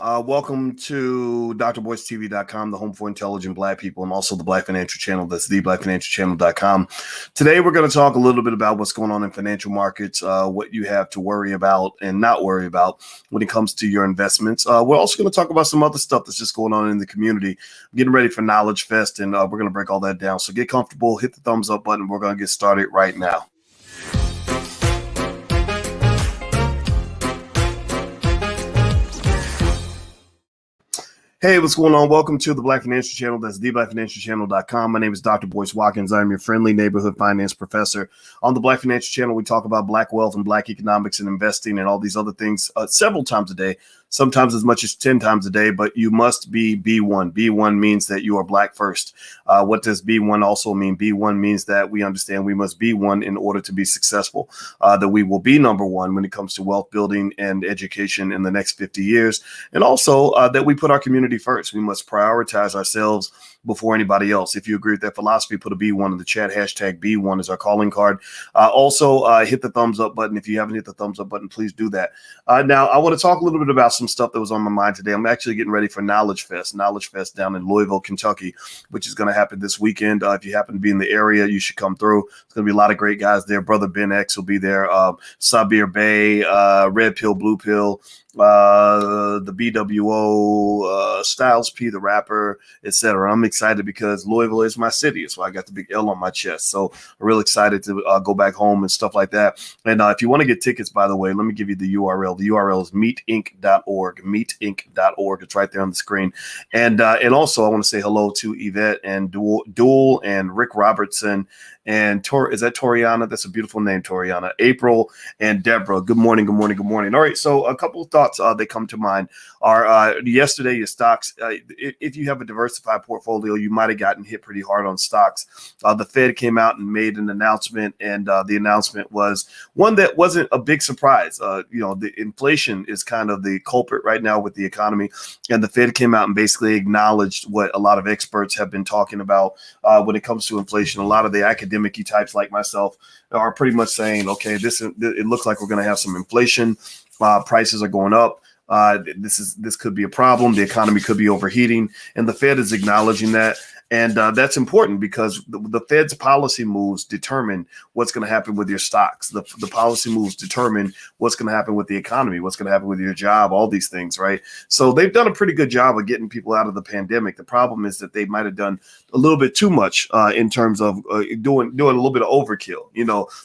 Welcome to drboycetv.com, the home for intelligent Black people, and also the Black Financial Channel. That's theblackfinancialchannel.com. Today, we're going to talk a little bit about what's going on in financial markets, what you have to worry about and not worry about when it comes to your investments. We're also going to talk about some other stuff that's just going on in the community. Getting ready for Knowledge Fest, and we're going to break all that down. So get comfortable, hit the thumbs up button. We're going to get started right now. Hey, what's going on? Welcome to the Black Financial Channel. That's theblackfinancialchannel.com. My name is Dr. Boyce Watkins. I'm your friendly neighborhood finance professor. On the Black Financial Channel, we talk about Black wealth and Black economics and investing and all these other things several times a day, sometimes as much as 10 times a day, but you must be B1. B1 means that you are Black first. What does B1 also mean? B1 means that we understand we must be one in order to be successful, that we will be number one when it comes to wealth building and education in the next 50 years, and also that we put our community first. We must prioritize ourselves before anybody else. If you agree with that philosophy, put a B1 in the chat. Hashtag B1 is our calling card. Also, hit the thumbs up button. If you haven't hit the thumbs up button, please do that. Now, I want to talk a little bit about some stuff that was on my mind today. I'm actually getting ready for Knowledge Fest down in Louisville, Kentucky, which is going to happen this weekend. If you happen to be in the area, you should come through. It's going to be a lot of great guys there. Brother Ben X will be there. Sabir Bay, Red Pill, Blue Pill, the BWO, Styles P, the rapper, etc. I'm excited because Louisville is my city, so I got the big L on my chest. So I'm real excited to go back home and stuff like that. And if you want to get tickets, by the way, let me give you the URL. The URL is meetinc.org. Meetinc.org. It's right there on the screen. And also, I want to say hello to Yvette and Duel and Rick Robertson. And is that Toriana? That's a beautiful name, Toriana. April and Deborah. Good morning, good morning, good morning. All right, so a couple of thoughts that come to mind are yesterday, your stocks. If you have a diversified portfolio, you might have gotten hit pretty hard on stocks. The Fed came out and made an announcement, and the announcement was one that wasn't a big surprise. The inflation is kind of the culprit right now with the economy, and the Fed came out and basically acknowledged what a lot of experts have been talking about when it comes to inflation. A lot of the academic types like myself are pretty much saying, okay, it looks like we're going to have some inflation. Prices are going up. This could be a problem. The economy could be overheating, and the Fed is acknowledging that. And that's important because the Fed's policy moves determine what's going to happen with your stocks. The policy moves determine what's going to happen with the economy, what's going to happen with your job, all these things, right? So they've done a pretty good job of getting people out of the pandemic. The problem is that they might have done a little bit too much in terms of doing a little bit of overkill.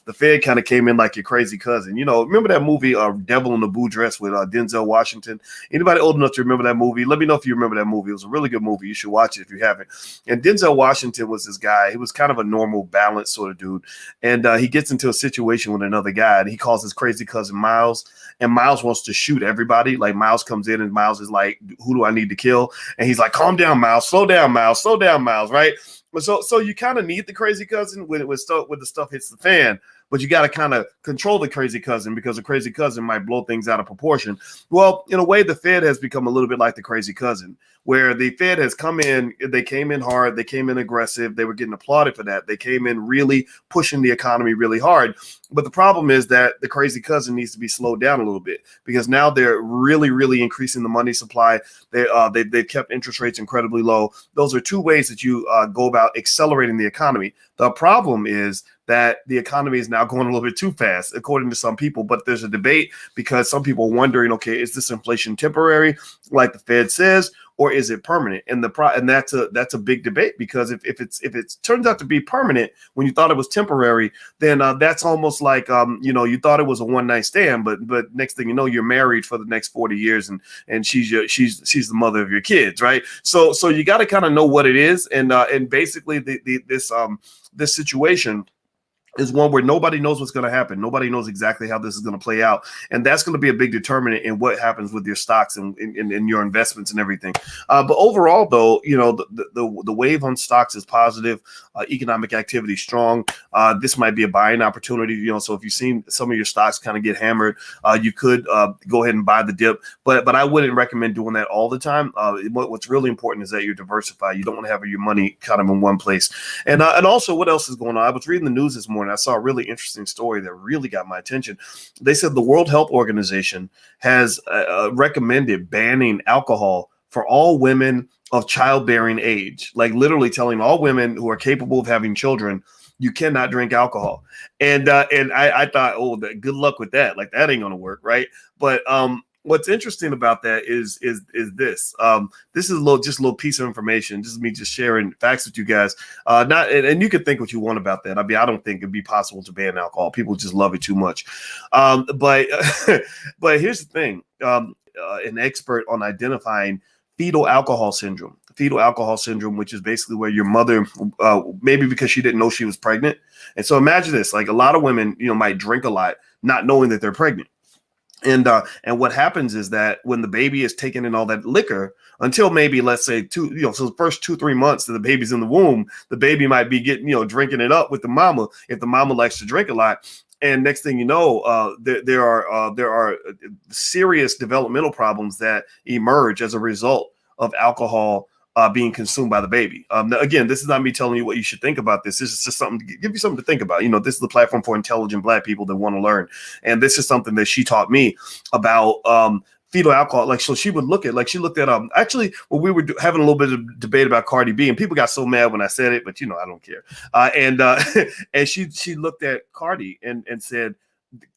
The Fed kind of came in like your crazy cousin. Remember that movie Devil in the Blue Dress with Denzel Washington? Anybody old enough to remember that movie? Let me know if you remember that movie. It was a really good movie. You should watch it if you haven't. And Denzel Washington was this guy. He was kind of a normal, balanced sort of dude. And he gets into a situation with another guy, and he calls his crazy cousin Miles. And Miles wants to shoot everybody. Like, Miles comes in, and Miles is like, who do I need to kill? And he's like, calm down, Miles. Slow down, Miles, right? So you kind of need the crazy cousin when the stuff hits the fan. But you got to kind of control the crazy cousin because the crazy cousin might blow things out of proportion. Well, in a way, the Fed has become a little bit like the crazy cousin, where the Fed has come in. They came in hard. They came in aggressive. They were getting applauded for that. They came in really pushing the economy really hard. But the problem is that the crazy cousin needs to be slowed down a little bit because now they're really, really increasing the money supply. They've kept interest rates incredibly low. Those are two ways that you go about accelerating the economy. The problem is that the economy is now going a little bit too fast, according to some people. But there's a debate because some people are wondering, okay, is this inflation temporary, like the Fed says, or is it permanent? And that's a big debate because if it turns out to be permanent when you thought it was temporary, then that's almost like you thought it was a one-night stand, but next thing you know, you're married for the next 40 years, and she's the mother of your kids, right? So you got to kind of know what it is, and basically this situation is one where nobody knows what's going to happen. Nobody knows exactly how this is going to play out. And that's going to be a big determinant in what happens with your stocks and in your investments and everything. But overall, though, the wave on stocks is positive. Economic activity strong. This might be a buying opportunity. So if you've seen some of your stocks kind of get hammered, you could go ahead and buy the dip. But I wouldn't recommend doing that all the time. What's really important is that you're diversified. You don't want to have your money kind of in one place. And also, what else is going on? I was reading the news this morning. morning, I saw a really interesting story that really got my attention. They said the World Health Organization has recommended banning alcohol for all women of childbearing age, like literally telling all women who are capable of having children, you cannot drink alcohol. And I thought, oh, good luck with that. Like that ain't gonna work, right? But what's interesting about that is this. This is just a little piece of information. Just me just sharing facts with you guys. And you can think what you want about that. I mean, I don't think it'd be possible to ban alcohol. People just love it too much. But but here's the thing. An expert on identifying fetal alcohol syndrome. Fetal alcohol syndrome, which is basically where your mother, maybe because she didn't know she was pregnant. And so imagine this, like a lot of women, might drink a lot, not knowing that they're pregnant. And what happens is that when the baby is taking in all that liquor until maybe, let's say so the first 2-3 months that the baby's in the womb, the baby might be getting, drinking it up with the mama if the mama likes to drink a lot. And next thing you know, there are serious developmental problems that emerge as a result of alcohol being consumed by the baby. Now, again, this is not me telling you what you should think about this. This is just something to give you something to think about. This is the platform for intelligent Black people that want to learn. And this is something that she taught me about fetal alcohol. Like, so she would look at, she looked at, actually, when we were having a little bit of debate about Cardi B, and people got so mad when I said it, but I don't care. And she looked at Cardi and said,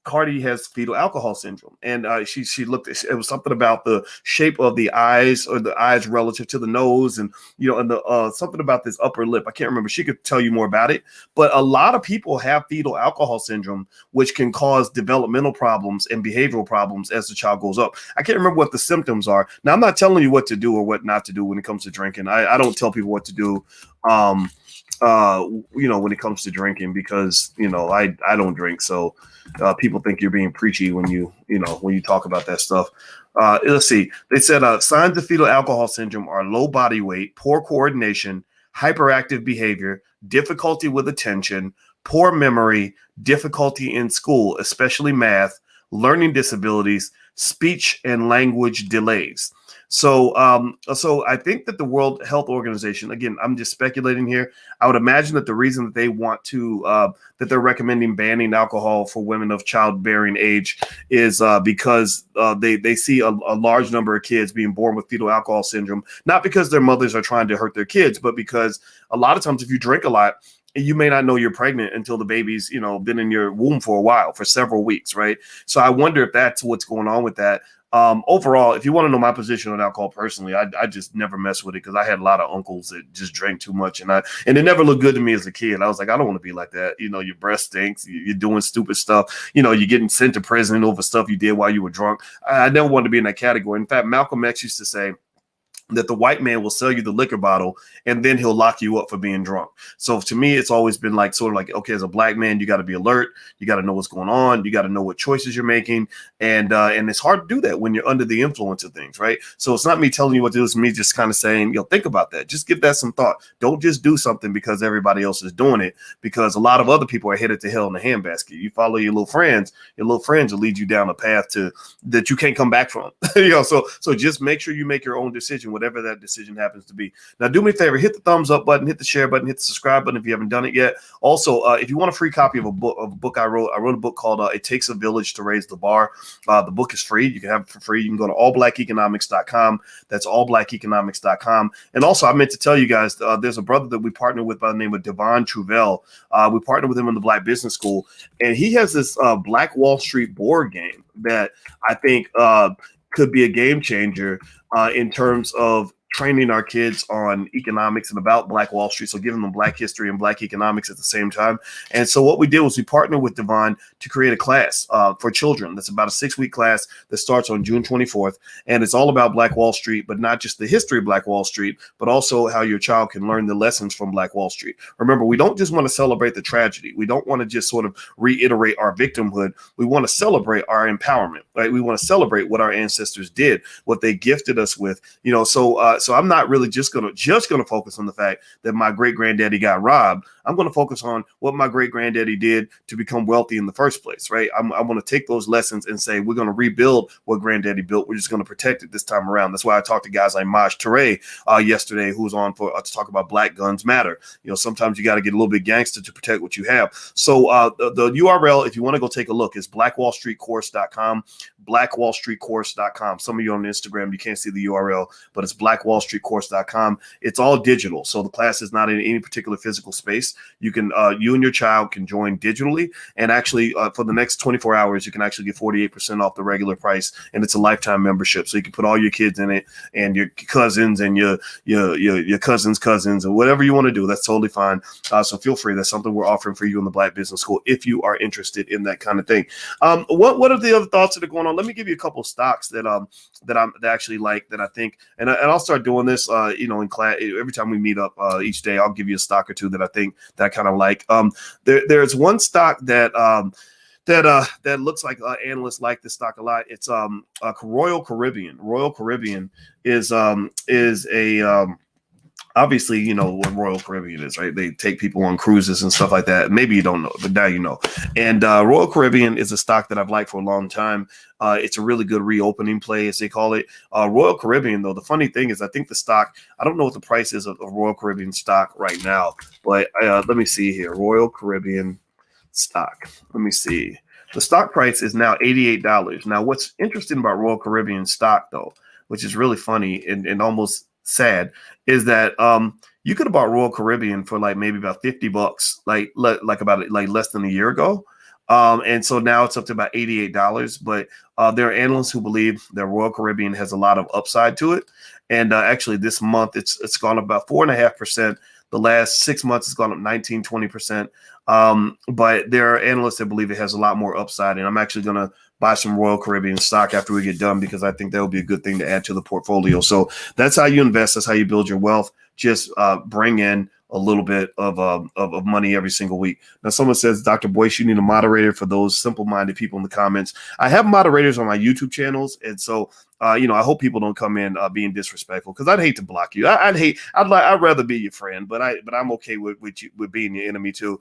Cardi has fetal alcohol syndrome. And she looked at, it was something about the shape of the eyes, or the eyes relative to the nose, and and the something about this upper lip. I can't remember. She could tell you more about it. But a lot of people have fetal alcohol syndrome, which can cause developmental problems and behavioral problems as the child goes up. I can't remember what the symptoms are. Now, I'm not telling you what to do or what not to do when it comes to drinking. I don't tell people what to do. When it comes to drinking, because I don't drink, so people think you're being preachy when you talk about that stuff. Let's see. They said signs of fetal alcohol syndrome are low body weight, poor coordination, hyperactive behavior, difficulty with attention, poor memory, difficulty in school, especially math, learning disabilities, speech and language delays. So I think that the World Health Organization, again, I'm just speculating here, I would imagine that the reason that they want to, that they're recommending banning alcohol for women of childbearing age is because they see a large number of kids being born with fetal alcohol syndrome, not because their mothers are trying to hurt their kids, but because a lot of times if you drink a lot, you may not know you're pregnant until the baby's, been in your womb for a while, for several weeks, right? So I wonder if that's what's going on with that. Overall, if you want to know my position on alcohol personally, I just never mess with it, because I had a lot of uncles that just drank too much, and it never looked good to me as a kid. I was like, I don't want to be like that. Your breath stinks. You're doing stupid stuff. You're getting sent to prison over stuff you did while you were drunk. I never wanted to be in that category. In fact, Malcolm X used to say that the white man will sell you the liquor bottle and then he'll lock you up for being drunk. So to me, it's always been okay, as a Black man, you got to be alert. You got to know what's going on. You got to know what choices you're making. And it's hard to do that when you're under the influence of things, right? So it's not me telling you what to do. It's me just kind of saying, think about that. Just give that some thought. Don't just do something because everybody else is doing it, because a lot of other people are headed to hell in a handbasket. You follow your little friends will lead you down a path that you can't come back from. So just make sure you make your own decision, whatever that decision happens to be. Now, do me a favor, hit the thumbs up button, hit the share button, hit the subscribe button if you haven't done it yet. Also, if you want a free copy of a book I wrote a book called It Takes a Village to Raise the Bar. The book is free. You can have it for free. You can go to allblackeconomics.com. That's allblackeconomics.com. And also, I meant to tell you guys, there's a brother that we partner with by the name of Devon Truvell. We partnered with him in the Black Business School, and he has this Black Wall Street board game that I think could be a game changer in terms of training our kids on economics and about Black Wall Street. So giving them Black history and Black economics at the same time. And so what we did was we partnered with Devon to create a class for children. That's about a 6-week class that starts on June 24th. And it's all about Black Wall Street, but not just the history of Black Wall Street, but also how your child can learn the lessons from Black Wall Street. Remember, we don't just want to celebrate the tragedy. We don't want to just sort of reiterate our victimhood. We want to celebrate our empowerment, right? We want to celebrate what our ancestors did, what they gifted us with, So I'm not really just gonna focus on the fact that my great granddaddy got robbed. I'm going to focus on what my great granddaddy did to become wealthy in the first place, right? I want to take those lessons and say we're going to rebuild what granddaddy built. We're just going to protect it this time around. That's why I talked to guys like Maj Toure yesterday, who was on for to talk about Black Guns Matter. You know, sometimes you got to get a little bit gangster to protect what you have. So the URL, if you want to go take a look, is blackwallstreetcourse.com. blackwallstreetcourse.com. Some of you on Instagram, you can't see the URL, but it's blackwallstreetcourse.com. It's all digital, so the class is not in any particular physical space. You can you and your child can join digitally, and actually for the next 24 hours you can actually get 48% off the regular price, and it's a lifetime membership, so you can put all your kids in it and your cousins and your cousins or whatever you want to do. That's totally fine. So feel free. That's something we're offering for you in the Black Business School if you are interested in that kind of thing. What are the other thoughts that are going on? Let me give you a couple of stocks that I actually like, that I think, and I'll start doing this in class every time we meet up each day. I'll give you a stock or two that I think that I kind of like. There's one stock that looks like analysts like this stock a lot. It's Royal Caribbean. Royal Caribbean is a obviously, you know what Royal Caribbean is, right? They take people on cruises and stuff like that. Maybe you don't know, but now you know. And Royal Caribbean is a stock that I've liked for a long time. It's a really good reopening play, as they call it. Royal Caribbean, though, the funny thing is I think the stock, I don't know what the price is of Royal Caribbean stock right now, but let me see here. Royal Caribbean stock. Let me see. The stock price is now $88. Now, what's interesting about Royal Caribbean stock, though, which is really funny and almost sad, is that you could have bought Royal Caribbean for like maybe about $50, like less than a year ago. And so now it's up to about $88. But there are analysts who believe that Royal Caribbean has a lot of upside to it. And actually this month it's gone up about 4.5%. The last 6 months it's gone up 19-20%. But there are analysts that believe it has a lot more upside. And I'm actually going to buy some Royal Caribbean stock after we get done, because I think that would be a good thing to add to the portfolio. So that's how you invest. That's how you build your wealth. Just bring in a little bit of money every single week. Now, someone says, Dr. Boyce, you need a moderator for those simple-minded people in the comments. I have moderators on my YouTube channels, and so I hope people don't come in being disrespectful, because I'd hate to block you. I'd rather be your friend, but I'm okay with being your enemy too,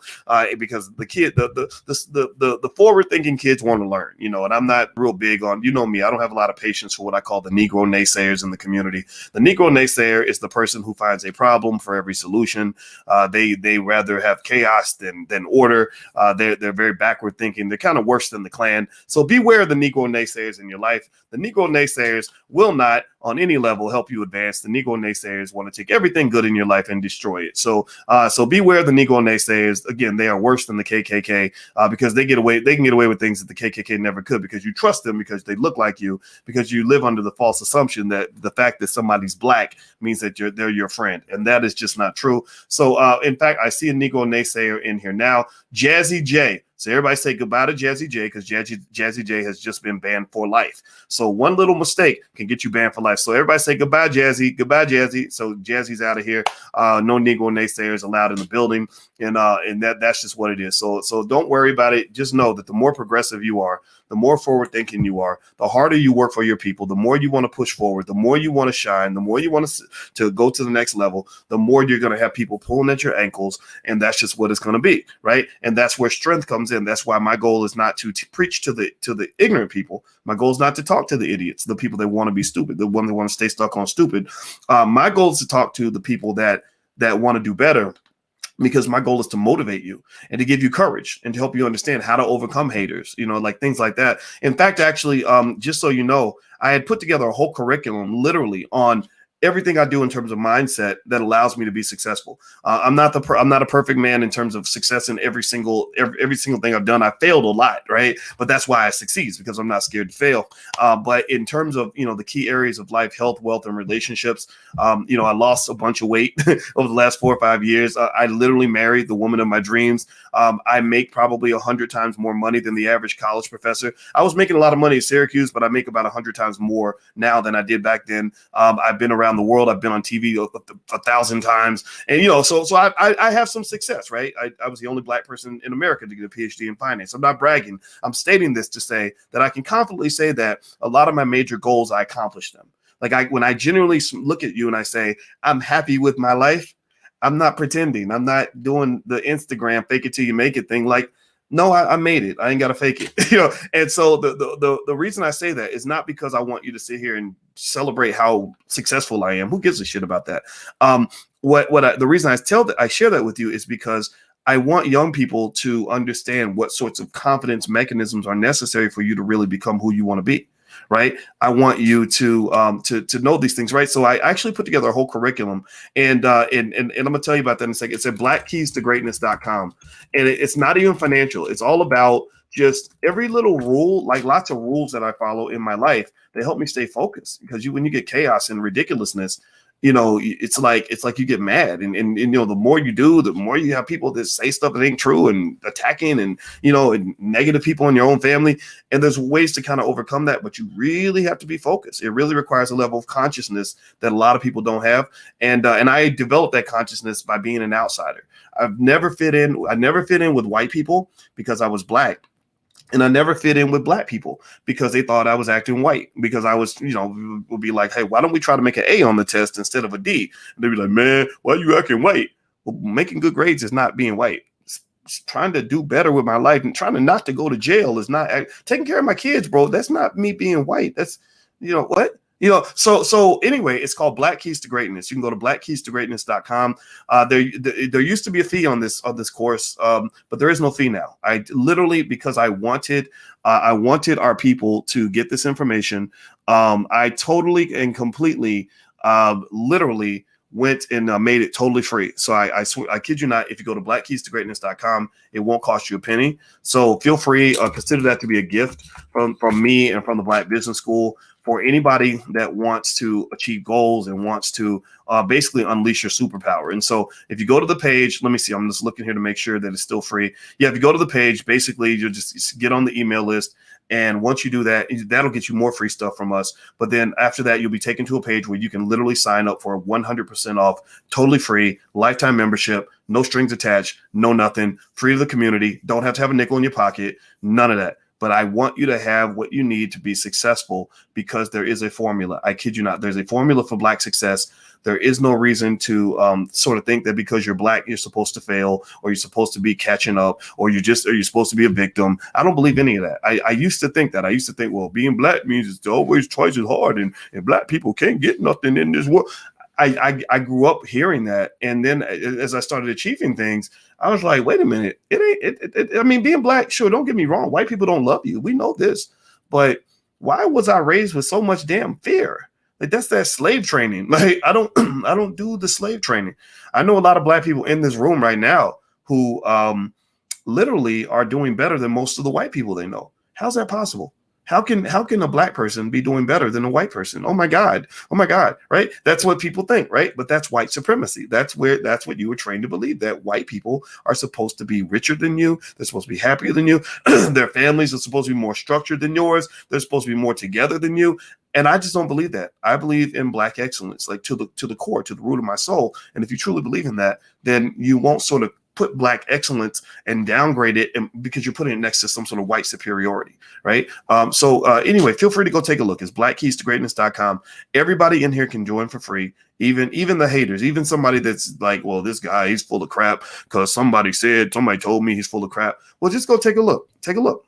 because the forward-thinking kids want to learn, and I'm not real big on, me, I don't have a lot of patience for what I call the Negro Naysayers in the community. The Negro Naysayer is the person who finds a problem for every solution. They rather have chaos than order. They're very backward thinking. They're kind of worse than the Klan. So beware of the Negro Naysayers in your life. The Negro Naysayers will not, on any level, help you advance. The Negro Naysayers want to take everything good in your life and destroy it. So beware of the Negro Naysayers. Again, they are worse than the KKK because they can get away with things that the KKK never could, because you trust them, because they look like you, because you live under the false assumption that the fact that somebody's black means that they're your friend, and that is just not true. So in fact, I see a Negro Naysayer in here now, Jazzy J. So everybody say goodbye to Jazzy J, because Jazzy J has just been banned for life. So one little mistake can get you banned for life. So everybody say goodbye, Jazzy. Goodbye, Jazzy. So Jazzy's out of here. No Negro Naysayers allowed in the building, and that's just what it is. So don't worry about it. Just know that the more progressive you are, the more forward thinking you are, the harder you work for your people, the more you want to push forward, the more you want to shine, the more you want to go to the next level, the more you're going to have people pulling at your ankles, and that's just what it's going to be, right? And that's where strength comes in. That's why my goal is not to preach to the ignorant people. My goal is not to talk to the idiots, the people that want to be stupid, the ones that want to stay stuck on stupid. My goal is to talk to the people that want to do better, because my goal is to motivate you and to give you courage and to help you understand how to overcome haters, like things like that. In fact, actually, just so you know, I had put together a whole curriculum literally on everything I do in terms of mindset that allows me to be successful. I'm not a perfect man in terms of success in every single thing I've done. I failed a lot, right? But that's why I succeed, because I'm not scared to fail. But in terms of, the key areas of life, health, wealth, and relationships, I lost a bunch of weight over the last 4 or 5 years. I literally married the woman of my dreams. I make probably 100 times more money than the average college professor. I was making a lot of money at Syracuse, but I make about 100 times more now than I did back then. I've been around the world. I've been on TV 1,000 times, and so I have some success, right? I was the only black person in America to get a PhD in finance. I'm not bragging. I'm stating this to say that I can confidently say that a lot of my major goals, I accomplished them. Like when I genuinely look at you and I say, I'm happy with my life, I'm not pretending. I'm not doing the Instagram fake it till you make it thing. Like, no, I made it. I ain't got to fake it. And so the reason I say that is not because I want you to sit here and celebrate how successful I am. Who gives a shit about that? The reason I share that with you is because I want young people to understand what sorts of confidence mechanisms are necessary for you to really become who you want to be. Right. I want you to know these things. Right. So I actually put together a whole curriculum, and I'm going to tell you about that in a second. It's at blackkeystogreatness.com, and it's not even financial. It's all about just every little rule, like lots of rules that I follow in my life. They help me stay focused, because when you get chaos and ridiculousness, it's like you get mad, and the more you do, the more you have people that say stuff that ain't true and attacking, and and negative people in your own family. And there's ways to kind of overcome that, but you really have to be focused. It really requires a level of consciousness that a lot of people don't have. And I developed that consciousness by being an outsider. I never fit in with white people because I was Black. And I never fit in with Black people because they thought I was acting white, because I was, would be like, hey, why don't we try to make an A on the test instead of a D? And they'd be like, man, why are you acting white? Well, making good grades is not being white. It's trying to do better with my life and trying to not to go to jail is not taking care of my kids, bro. That's not me being white. That's, what? So anyway, it's called Black Keys to Greatness. You can go to blackkeystogreatness.com. There used to be a fee on this course, but there is no fee now. I literally, because I wanted our people to get this information. I totally and completely, literally went and made it totally free. So I swear, I kid you not, if you go to blackkeystogreatness.com, it won't cost you a penny. So feel free, consider that to be a gift from me and from the Black Business School, for anybody that wants to achieve goals and wants to basically unleash your superpower. And so if you go to the page, let me see, I'm just looking here to make sure that it's still free. Yeah, if you go to the page, basically you'll just get on the email list. And once you do that, that'll get you more free stuff from us. But then after that, you'll be taken to a page where you can literally sign up for 100% off, totally free, lifetime membership, no strings attached, no nothing, free to the community. Don't have to have a nickel in your pocket, none of that. But I want you to have what you need to be successful, because there is a formula. I kid you not. There's a formula for Black success. There is no reason to sort of think that because you're Black, you're supposed to fail, or you're supposed to be catching up, or you're supposed to be a victim. I don't believe any of that. I used to think that. I used to think, well, being Black means it's always twice as hard, and Black people can't get nothing in this world. I grew up hearing that. And then as I started achieving things, I was like, wait a minute. I mean, being Black, sure, don't get me wrong. White people don't love you. We know this. But why was I raised with so much damn fear? Like, that's that slave training. Like, I don't do the slave training. I know a lot of Black people in this room right now who literally are doing better than most of the white people they know. How's that possible? How can a Black person be doing better than a white person? Oh my God. Right? That's what people think, right? But that's white supremacy. That's what you were trained to believe, that white people are supposed to be richer than you. They're supposed to be happier than you. Their families are supposed to be more structured than yours. They're supposed to be more together than you. And I just don't believe that. I believe in Black excellence, like to the core, to the root of my soul. And if you truly believe in that, then you won't sort of put Black excellence and downgrade it, and because you're putting it next to some sort of white superiority, right? So anyway, feel free to go take a look. It's blackkeystogreatness.com. Everybody in here can join for free, even the haters, even somebody that's like, well, this guy, he's full of crap because somebody told me he's full of crap. Well, just go take a look,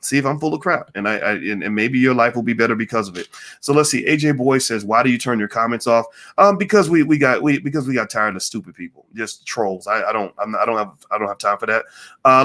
see if I'm full of crap, and and maybe your life will be better because of it. So let's see. AJ Boy says, why do you turn your comments off? Because we got tired of stupid people, just trolls. I don't have time for that.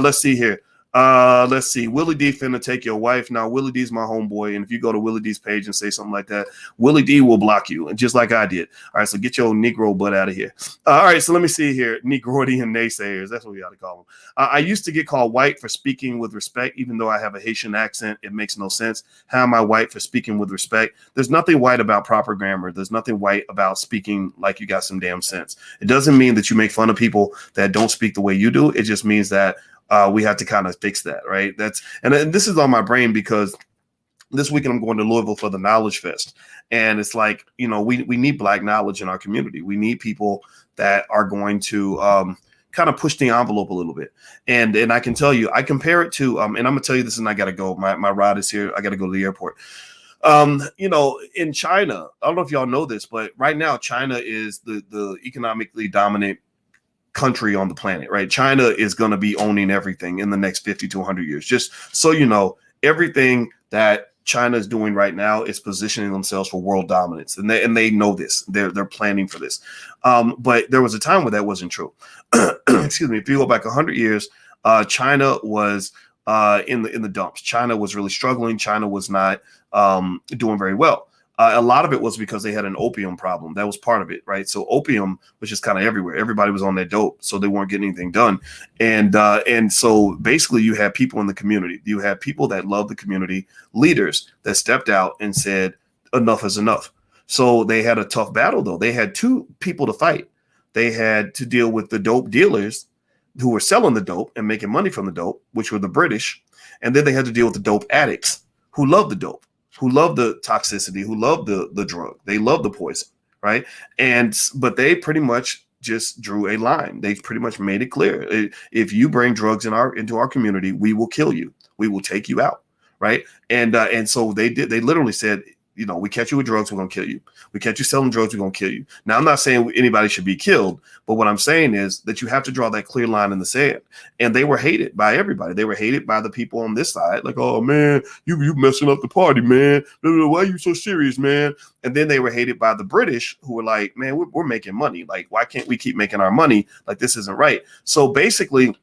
Let's see here. Let's see. Willie D finna take your wife. Now, Willie D's my homeboy, and if you go to Willie D's page and say something like that, Willie D will block you, and just like I did. All right, so get your Negro butt out of here. All right, so let me see here. Negroidian naysayers. That's what we ought to call them. I used to get called white for speaking with respect, even though I have a Haitian accent. It makes no sense. How am I white for speaking with respect? There's nothing white about proper grammar. There's nothing white about speaking like you got some damn sense. It doesn't mean that you make fun of people that don't speak the way you do. It just means that we have to kind of fix that, right? And this is on my brain because this weekend I'm going to Louisville for the Knowledge Fest. And it's like, we need Black knowledge in our community. We need people that are going to kind of push the envelope a little bit. And I can tell you, I compare it to, and I'm going to tell you this and I got to go. My ride is here. I got to go to the airport. In China, I don't know if y'all know this, but right now China is the economically dominant country on the planet, right? China is going to be owning everything in the next 50 to 100 years. Just so you know, everything that China is doing right now is positioning themselves for world dominance, and they know this. They're planning for this. But there was a time where that wasn't true. Excuse me. If you go back 100 years, China was in the dumps. China was really struggling. China was not doing very well. A lot of it was because they had an opium problem. That was part of it, right? So opium was just kind of everywhere. Everybody was on that dope, so they weren't getting anything done. And so basically, you had people in the community. You had people that loved the community, leaders that stepped out and said, "Enough is enough." So they had a tough battle, though. They had two people to fight. They had to deal with the dope dealers who were selling the dope and making money from the dope, which were the British, and then they had to deal with the dope addicts who loved the dope, who love the toxicity, who love the drug. They love the poison, right? But they pretty much just drew a line. They pretty much made it clear. If you bring drugs into our community, we will kill you. We will take you out, right? And so they did. They literally said, we catch you with drugs, we're going to kill you. We catch you selling drugs, we're going to kill you. Now, I'm not saying anybody should be killed, but what I'm saying is that you have to draw that clear line in the sand. And they were hated by everybody. They were hated by the people on this side. Like, oh, man, you messing up the party, man. Why are you so serious, man? And then they were hated by the British, who were like, man, we're making money. Like, why can't we keep making our money? Like, this isn't right. So basically,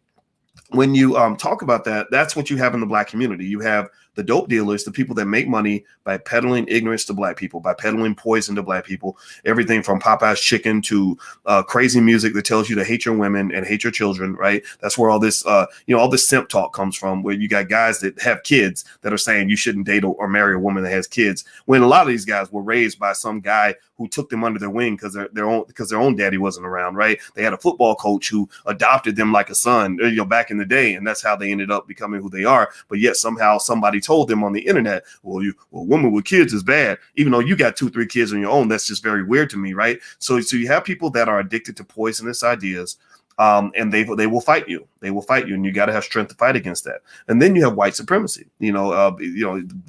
when you talk about that, that's what you have in the Black community. You have the dope dealers, the people that make money by peddling ignorance to Black people, by peddling poison to Black people, everything from Popeye's chicken to crazy music that tells you to hate your women and hate your children, right? That's where all this, all this simp talk comes from, where you got guys that have kids that are saying you shouldn't date or marry a woman that has kids, when a lot of these guys were raised by some guy who took them under their wing because their own daddy wasn't around, right? They had a football coach who adopted them like a son, back in the day, and that's how they ended up becoming who they are. But yet somehow somebody told them on the internet, well, a woman with kids is bad, even though you got 2-3 kids on your own. That's just very weird to me, right? So you have people that are addicted to poisonous ideas. And they will fight you. They will fight you, and you got to have strength to fight against that. And then you have white supremacy. Being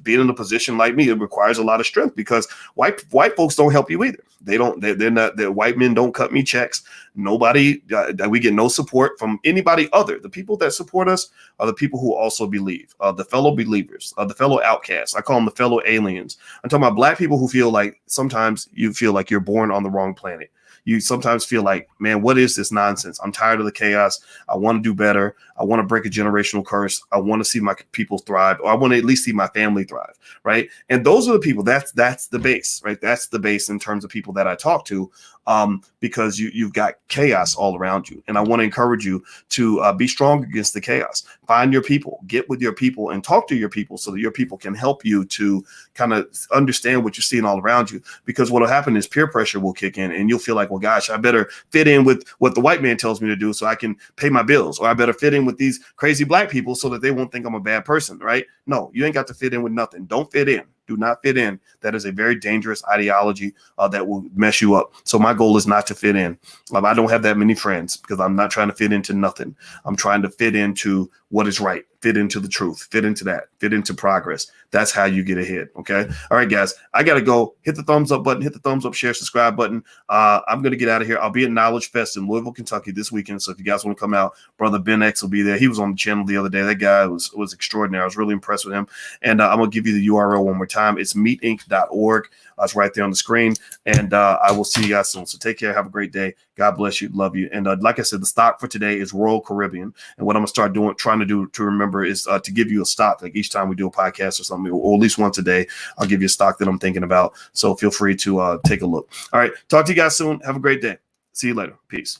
in a position like me, it requires a lot of strength because white folks don't help you either. They're not. The white men don't cut me checks. Nobody. We get no support from anybody other. The people that support us are the people who also believe. The fellow believers, the fellow outcasts. I call them the fellow aliens. I'm talking about Black people who feel like sometimes you feel like you're born on the wrong planet. You sometimes feel like, man, what is this nonsense? I'm tired of the chaos. I want to do better. I want to break a generational curse. I want to see my people thrive, or I want to at least see my family thrive, right? And those are the people. That's the base, right? That's the base in terms of people that I talk to, because you've got chaos all around you. And I want to encourage you to be strong against the chaos. Find your people, get with your people, and talk to your people so that your people can help you to kind of understand what you're seeing all around you. Because what will happen is peer pressure will kick in, and you'll feel like, well, gosh, I better fit in with what the white man tells me to do so I can pay my bills, or I better fit in with these crazy Black people so that they won't think I'm a bad person, right? No, you ain't got to fit in with nothing. Don't fit in. Do not fit in. That is a very dangerous ideology that will mess you up. So my goal is not to fit in. I don't have that many friends because I'm not trying to fit into nothing. I'm trying to fit into what is right, fit into the truth, fit into that, fit into progress. That's how you get ahead. Okay. All right, guys, I got to go. Hit the thumbs up button, hit the thumbs up, share, subscribe button. I'm going to get out of here. I'll be at Knowledge Fest in Louisville, Kentucky this weekend. So if you guys want to come out, brother Ben X will be there. He was on the channel the other day. That guy was extraordinary. I was really impressed with him. And I'm going to give you the URL one more time. It's meetinc.org. It's right there on the screen. And I will see you guys soon. So take care. Have a great day. God bless you. Love you. And like I said, the stock for today is Royal Caribbean. And what I'm going to start trying to do to remember is to give you a stock. Like each time we do a podcast or something, or at least once a day, I'll give you a stock that I'm thinking about. So feel free to take a look. All right. Talk to you guys soon. Have a great day. See you later. Peace.